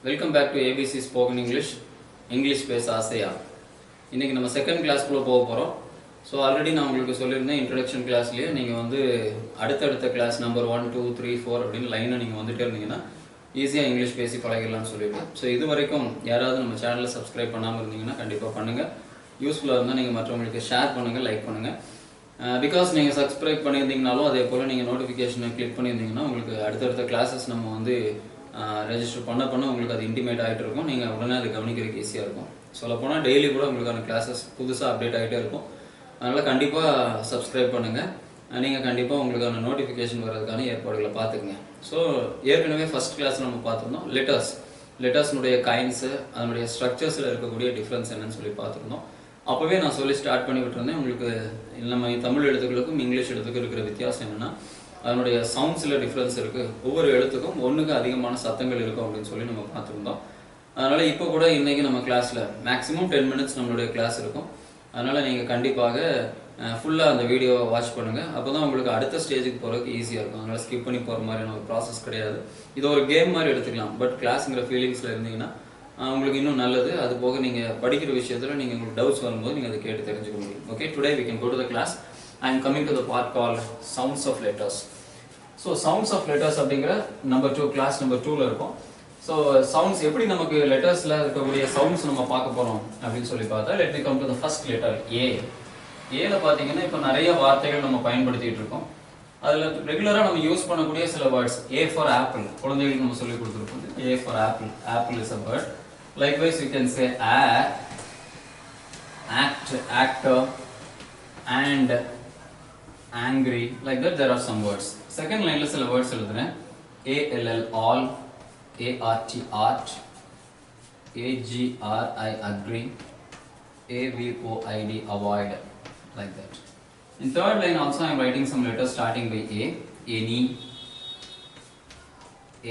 Welcome back to ABC spoken English பேச ஆசையா. இன்றைக்கி நம்ம செகண்ட் கிளாஸ்க்குள்ளே போக போகிறோம். ஸோ ஆல்ரெடி நான் உங்களுக்கு சொல்லியிருந்தேன் இன்ட்ரடக்ஷன் கிளாஸ்லேயே நீங்கள் வந்து அடுத்தடுத்த கிளாஸ் நம்பர் 1, 2, 3, 4 அப்படின்னு லைனாக நீங்கள் வந்துட்டே இருந்தீங்கன்னா ஈஸியாக இங்கிலீஷ் பேசி பழகிடலாம்னு சொல்லியிருக்கேன். ஸோ இது வரைக்கும் யாராவது நம்ம சேனலை சப்ஸ்கிரைப் பண்ணாமல் இருந்தீங்கன்னா கண்டிப்பாக பண்ணுங்கள். யூஸ்ஃபுல்லாக இருந்தால் நீங்கள் மற்றவங்களுக்கு ஷேர் பண்ணுங்கள், லைக் பண்ணுங்கள். பிகாஸ் நீங்கள் சப்ஸ்கிரைப் பண்ணியிருந்தீங்கனாலும் அதே போல் நீங்கள் நோட்டிஃபிகேஷனை கிளிக் பண்ணியிருந்தீங்கன்னா உங்களுக்கு அடுத்தடுத்த கிளாஸஸ் நம்ம வந்து ரெஜிஸ்டர் பண்ண உங்களுக்கு அது இன்டிமேட் ஆகிட்டு இருக்கும். நீங்கள் உடனே அதை கவனிக்கிறதுக்கு ஈஸியாக இருக்கும். சொல்லப்போனால் டெய்லி கூட உங்களுக்கான கிளாஸஸ் புதுசாக அப்டேட் ஆகிட்டே இருக்கும். அதனால் கண்டிப்பாக சப்ஸ்கிரைப் பண்ணுங்கள். நீங்கள் கண்டிப்பாக உங்களுக்கான நோட்டிஃபிகேஷன் வர்றதுக்கான ஏற்பாடுகளை பார்த்துக்குங்க. ஸோ ஏற்கனவே ஃபஸ்ட் கிளாஸ் நம்ம பார்த்துருந்தோம் லெட்டர்ஸ்னுடைய கைண்ட்ஸு, அதனுடைய ஸ்ட்ரக்சர்ஸில் இருக்கக்கூடிய டிஃப்ரென்ஸ் என்னன்னு சொல்லி பார்த்துருந்தோம். அப்போவே நான் சொல்லி ஸ்டார்ட் பண்ணி விட்டுருந்தேன். உங்களுக்கு நம்ம தமிழ் எழுத்துக்களுக்கும் இங்கிலீஷ் எழுத்துக்கும் இருக்கிற வித்தியாசம் என்னென்னா அதனுடைய சவுண்ட்ஸில் டிஃப்ரென்ஸ் இருக்குது. ஒவ்வொரு எழுத்துக்கும் ஒன்றுக்கு அதிகமான சத்தங்கள் இருக்கும் அப்படின்னு சொல்லி நம்ம பார்த்துருந்தோம். அதனால் இப்போ கூட இன்றைக்கி நம்ம கிளாஸில் மேக்ஸிமம் 10 மினிட்ஸ் நம்மளுடைய கிளாஸ் இருக்கும். அதனால் நீங்கள் கண்டிப்பாக ஃபுல்லாக அந்த வீடியோவை வாட்ச் பண்ணுங்கள். அப்போ தான் உங்களுக்கு அடுத்த ஸ்டேஜுக்கு போகிறதுக்கு ஈஸியாக இருக்கும். அதனால் ஸ்கிப் பண்ணி போகிற மாதிரியான ஒரு ப்ராசஸ் கிடையாது. இது ஒரு கேம் மாதிரி எடுத்துக்கலாம். பட் கிளாஸுங்கிற ஃபீலிங்ஸில் இருந்தீங்கன்னா உங்களுக்கு இன்னும் நல்லது. அது போக நீங்கள் படிக்கிற விஷயத்தில் நீங்கள் உங்களுக்கு டவுட்ஸ் வரும்போது நீங்கள் அதை கேட்டு தெரிஞ்சுக்க முடியும். Okay, today we can go to the class. I am coming to the part called sounds of letters. So sounds of letters அப்படிங்கிற கிளாஸ் நம்பர் 2ல இருக்கும். ஸோ சவுண்ட்ஸ் எப்படி நமக்கு லெட்டர்ஸில் இருக்கக்கூடிய சவுண்ட்ஸ் நம்ம பார்க்க போகிறோம் அப்படின்னு சொல்லி பார்த்தா let me come to the first letter A. ஏல பார்த்தீங்கன்னா இப்போ நிறைய வார்த்தைகள் நம்ம பயன்படுத்திட்டு இருக்கோம். அதில் ரெகுலராக நம்ம யூஸ் பண்ணக்கூடிய சில வேர்ட்ஸ். ஏ ஃபார் ஆப்பிள், குழந்தைகளுக்கு நம்ம சொல்லி கொடுத்துருக்கோம். A for apple, apple is a word. Likewise you can say act, actor, and angry. Like that there are some words. Second line la sila words eludren. all, art, agri, agree, avoid, avoid. Like that. In third line also I am writing some letters starting by a. Any,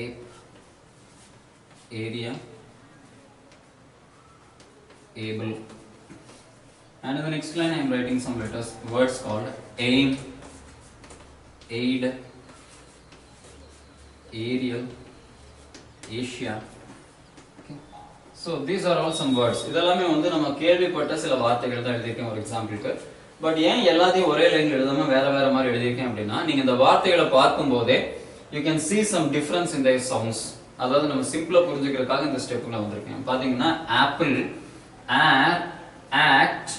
ape, area, able. And in the next line I am writing some words called aim, aid, aerial, Asia. Okay. So these are all some words. இதெல்லாமே வந்து நம்ம கேள்விப்பட்ட சில வார்த்தைகள் தான் எழுதியிருக்கேன் ஒரு எக்ஸாம்பிளுக்கு. பட் ஏன் எல்லாத்தையும் ஒரே லைன்ல எழுதாம வேற வேற மாதிரி எழுதியிருக்கேன் அப்படின்னா நீங்க இந்த வார்த்தைகளை பார்க்கும்போதே you can see some difference in their sounds. அதாவது நம்ம சிம்பிளா புரிஞ்சுக்கிறதுக்காக இந்த ஸ்டெப்ல வந்திருக்கேன். பாத்தீங்கன்னா apple, act,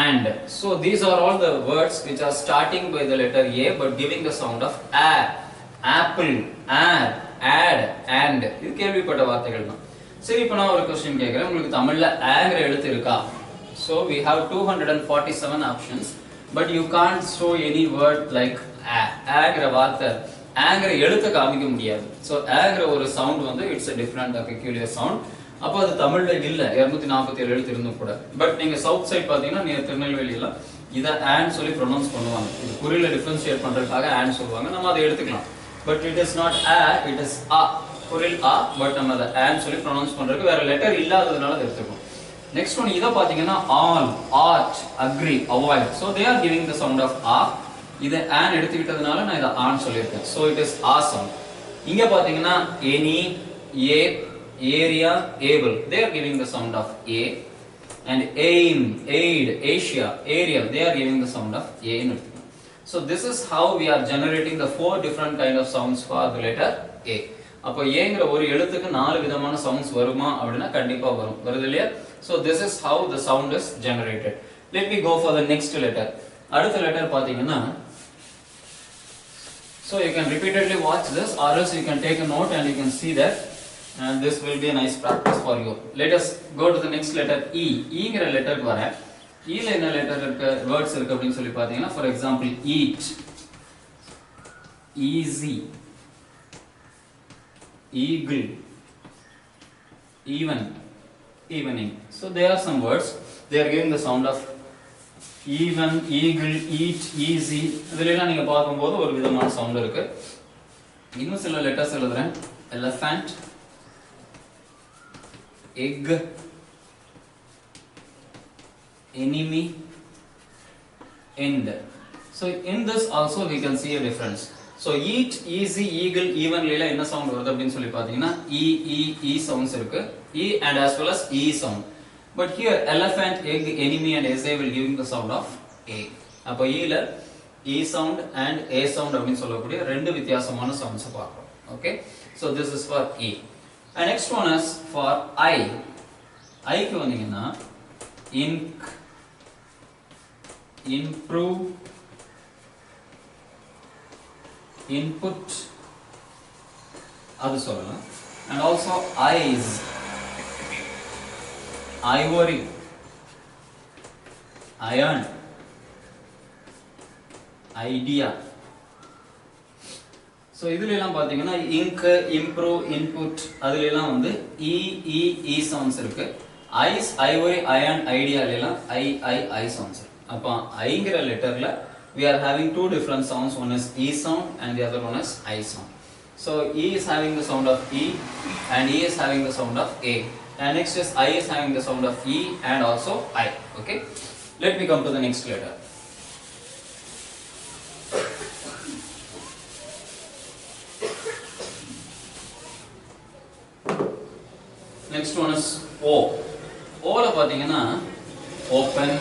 and. So these are all the words which are starting by the letter A but giving the sound of a. Apple, add, and. இது கேள்விப்பட்ட வார்த்தைகள் தான். சரி, இப்போ நான் ஒரு क्वेश्चन கேக்குறேன். உங்களுக்கு தமிழ்ல ஆங்கிற எழுத்து இருக்கா? So we have 247 options but you can't show any word like ஆங்கிற வார்த்தை, ஆங்கிற எழுத்தை காமிக்க முடியாது. So ஆங்கிற ஒரு சவுண்ட் வந்து it's a different peculiar sound. அப்போ அது தமிழ்ல இல்ல 247 எழுத்து இருந்தும் கூட. பட் நீங்க சவுத் சைட் பாத்தீங்கன்னா திருநெல்வேலியில இதை ஆன் சொல்லி ப்ரொனவுன்ஸ் பண்ணுவாங்க. இது குறியில டிஃபரன்ஷியேட் பண்றதுக்காக ஆன் சொல்லுவாங்க. நம்ம அதை எடுத்துக்கலாம். But it is not it is குறில் பட் நம்ம அதை ஆன் சொல்லி ப்ரொனவுன்ஸ் பண்றதுக்கு வேற லெட்டர் இல்லாததுனால அதை எடுத்துக்கணும். நெக்ஸ்ட் ஒன் இதை பாத்தீங்கன்னா all, art, agree, avoid. So they are giving the sound of இதை ஆன் எடுத்துக்கிட்டதுனால நான் இதை ஆன் சொல்லியிருக்கேன். So it is sound. இங்க பாத்தீங்கன்னா any, A, area, able, they are giving the sound of a. And aim, aid, Asia, aerial, they are giving the sound of a. So this is how we are generating the 4 different kind of sounds for the letter a. அப்போ ஏங்கிற ஒரு எழுத்துக்கு 4 விதமான sounds வருமா அப்படின்னா கண்டிப்பா வரும். வருது இல்லையா? So this is how the sound is generated. Let me go for the next letter. அடுத்த லெட்டர் பாத்தீங்கன்னா, so you can repeatedly watch this or else you can take a note and you can see that. And this will be a nice practice for you. Let us go to the next letter E. ங்கிற லெட்டருக்கு வரேன். ல என்ன letter இருக்கு, words இருக்கு அப்படின்னு சொல்லி பாத்தீங்கன்னா for example eat, easy, eagle, even, evening. So there are some words. They are giving the sound of even, eagle, eat, easy. இதெல்லாம் நீங்க பார்க்கும்போது ஒரு விதமான சவுண்ட் இருக்கு. இன்னும் சில லெட்டர்ஸ் எழுதுறேன். elephant, egg, enemy, end. So in this also we can see a difference. So eat, easy, eagle, ஈவன்ல என்ன சவுண்ட் வருது அப்படின்னு சொல்லி பார்த்தீங்கன்னா இ சவுண்ட்ஸ் இருக்கு, இ அண்ட் as well as இ sound. But here elephant, egg, enemy and எஸ்ஏ will giving the sound of ஏ. அப்போ ஈல இ சவுண்ட் அண்ட் ஏ சவுண்ட் அப்படின்னு சொல்லக்கூடிய ரெண்டு வித்தியாசமான சவுண்ட்ஸ் பார்க்குறோம். Okay, so this is for இ. And next one is for I. ஐக்கு வந்தீங்கன்னா இன்க், improve, input அது சொல்லலாம். and also eyes, ivory, iron, idea. so இதுல எல்லாம் பாத்தீங்கன்னா ink, improve, input அதுல எல்லாம் வந்து e sounds இருக்கு. eyes, ivory, iron, idea எல்லாம் I sounds இருக்கு. அப்ப ஐங்கிற லெட்டர்ல we are having two different sounds. One is E sound and the other one is I sound. So E is having the sound of E and E is having the sound of A. And next is I is having the sound of E and also I. Okay. Let me come to the next letter. Next one is O. O la pathina open,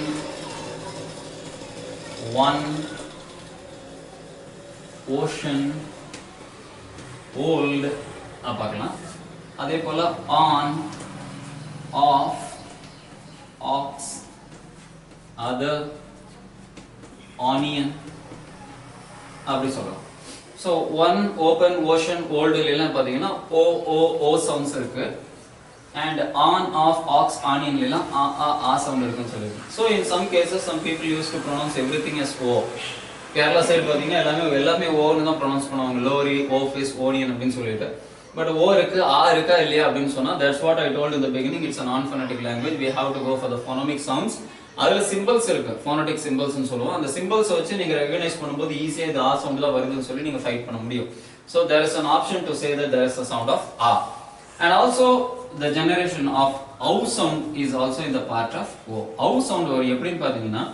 one, ocean, old பார்க்கலாம். அதே போல on, off, ox, other, onion அப்படி சொல்லலாம். so one, open, ocean, old எல்லாம் பாத்தீங்கன்னா o sounds இருக்கு. and on, off, ox, onion எல்லாம் a sound இருக்குன்னு சொல்லிருக்கோம். so in some cases some people used to pronounce everything as o. Kerala side பாத்தீங்கன்னா எல்லாமே ஓன்னு தான் ப்ரொனவுன்ஸ் பண்ணுவாங்க. லோரி, ஓஃபிஸ், ஓனியன் அப்படின்னு சொல்லிட்டு. பட் ஓ இருக்கு, ஆ இருக்கா இல்லையா அப்படின்னு சொன்னா that's what I told in the beginning, it's a non-phonetic language. we have to go for the phonemic sounds. அதுல சிம்பிள்ஸ் இருக்கு, phonetic symbols னு சொல்லுவோம். அந்த சிம்பிள்ஸ் வச்சு நீங்க ரெகக்னைஸ் பண்ணும்போது ஈஸியா இது ஆ சவுண்ட்ல வருதுன்னு சொல்லி நீங்க ஃபைட் பண்ண முடியும். so there is an option to say that there is a sound of a. and also the generation of ow sound is also in the part of o. ow sound ஒரு எப்படின்னு பாத்தீங்கன்னா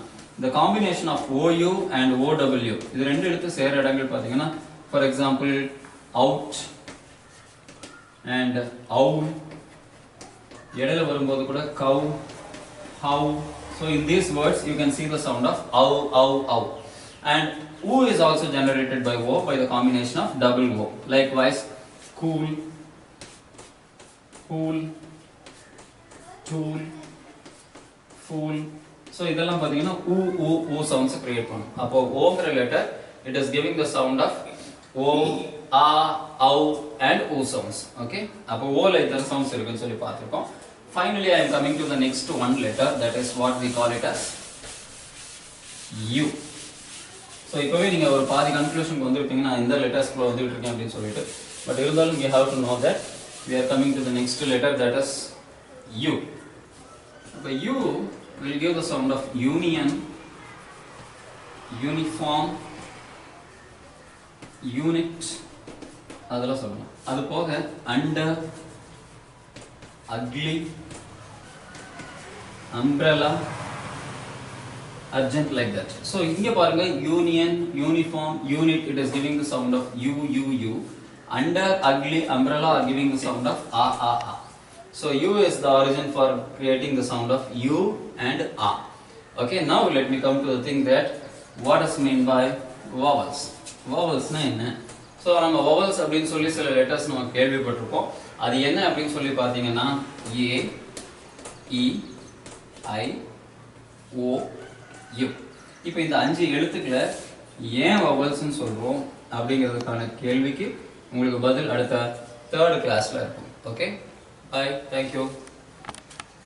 the combination of ou and ow இது ரெண்டு எழுத்து சேர இடங்கள் பாத்தீங்கன்னா for example out and owl, இடையில வரும்போது கூட cow, how. so in these words you can see the sound of ow, ow, ow. and oo is also generated by o by the combination of double o. likewise cool, cool, tool, fool. so இதெல்லாம் பாத்தீங்கன்னா ஊ sounds create பண்ணும். அப்போ ஓங்கிற letter it is giving the sound of o, a, ow and o sounds. okay, அப்போ ஓல இதர sounds இருக்குன்னு சொல்லி பார்த்திருக்கோம். finally I am coming to the next one letter, that is what we call it as u. so இப்பவே நீங்க ஒரு பாதி கன்க்ளூஷனுக்கு வந்துட்டீங்க நான் இந்த லெட்டர்ஸ் குள்ள வந்துட்டு இருக்கேன் அப்படினு சொல்லிட்டு. பட் இருந்தாலும் you have to know that we are coming to the next letter, that is u. அப்ப u will give the sound of union, uniform, unit அதெல்லாம் சொல்லலாம். அது போக under, ugly, umbrella, urgent, like that. so இங்க பாருங்க union, uniform, unit it is giving the sound of u. under, ugly, umbrella are giving the sound of a. so u is the origin for creating the sound of u and a. okay, now let me come to the thing that what is meant by vowels. vowels na enna? so நம்ம vowels அப்படினு சொல்லி சில letters நம்ம கேள்விப்பட்டிருப்போம். அது என்ன அப்படினு சொல்லி பாத்தீங்கன்னா a, e, i, o, u. இப்போ இந்த அஞ்சு எழுத்துக்களை ஏன் vowels னு சொல்றோம் அப்படிங்கிறதுக்கான கேள்விக்கு உங்களுக்கு பதில் அடுத்த 3rd கிளாஸ்ல இருக்கும். Okay, bye, thank you.